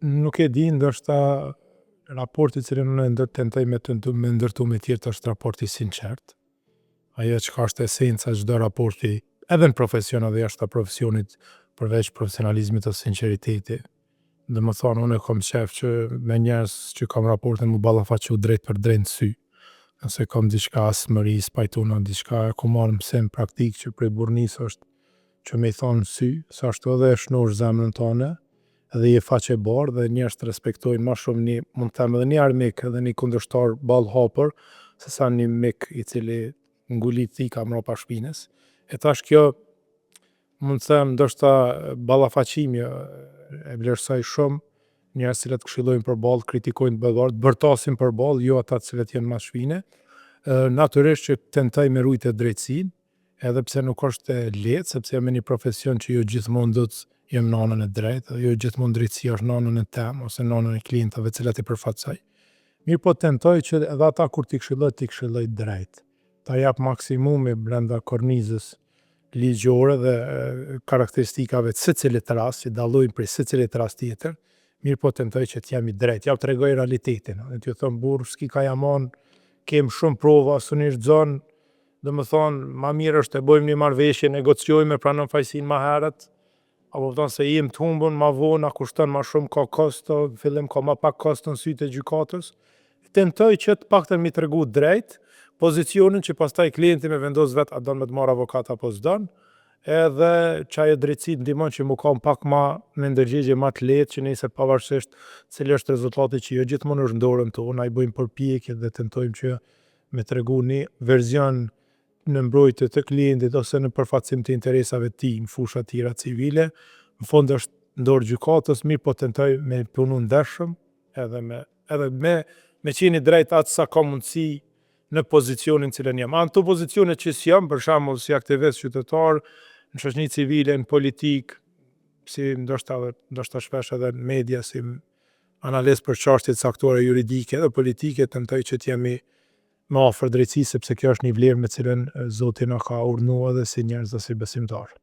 Nuk e di, ndoshta raporti cilin unë tentoj me ndërtu me tjerët është raporti sinqert. Ajo çka është esenca çdo raporti, edhe në profesion edhe jashtë profesionit, përveç profesionalizmit ose sinqeriteti. Dhe më thonë, unë e kom qef që me njerës që kam raportin mu ballafaqu drejt për drejt në sy. Nëse kam diçka asmëri, spajtuna diçka, e kom marrë mësim praktik që prej burnis është që me i thonë në sy, sa ashtu edhe e shnosh zemrën tone, edhe je faqe bardhë dhe njerëz të respektojnë ma shumë një, mund të them edhe një armik edhe një kundërshtar ballë hapur, se sa një mik i cili ngulit thika mrapa shpinës. E tash kjo, mund të them, ndoshta ballafaqimi e vlerësoj shumë, njerëz cilët këshillojnë përballë, kritikojnë përballë, bërtasin përballë, jo ata cilët janë mas shpine. Natyrisht që tentoj me rujtë drejtësinë, edhe pse nuk është e lehtë, sepse jam në një profesion që jo gjithmonë do të jem në anën e drejtë, jo gjithmonë drejtësia është në anën e tem, ose në anën e klientëve cilat i përfaqësoj. Mirë po tentoj që edhe ata kur t'i këshilloj drejt. Ta jap maksimumi brenda kornizës ligjore dhe karakteristikave të secilit rast, që dallojnë prej secilit rast tjetër, mirë po tentoj që t'jem i drejt, ja t'rregoj realitetin, dhe t'ju thom burr, s'ki ka jamon, kem shumë prova, s'unë ish zonë, dhe më thonë, ma mirë është të bojmë një marrëveshje, negociojme, pranon fajsin ma herët, apo thonë se jem të humbun, ma vonë, a kushton ma shumë, ka kosto, në fillim ka ma pak kosto në sytë e gjykatës. Tentoj që të paktën mi tregu drejt, pozicionin që pastaj klienti me vendos vetë a don me të marrë avokat apo s'don, edhe çajo drejtësi ndihmon që mu kam pak ma me ndërgjegje ma të lehtë që nëse pavarësisht cili është rezultati që jo gjithmonë është në dorën tonë, ai bëjmë përpjekje dhe tentojmë që me tregu një verzion në mbrojtje të klientit ose në përfaqësim të interesave të tij në fusha tjera civile. Në fund është në dorë gjykatës, mirë po tentoj me punu ndershëm edhe me qenë i drejt atë sa ka mundësi në pozicionin cilën jam. Anë të pozicionet që s'jam, për shembull si aktivist qytetar, në shoqëni civile, në politikë, si ndoshta shpesh edhe në media, si analist për çështje caktore juridike dhe politike, tentoj që t'jemi më afër drejtësisë, sepse kjo është një vlerë me cilën Zoti na ka urdhëruar edhe si njerëz dhe si besimtar.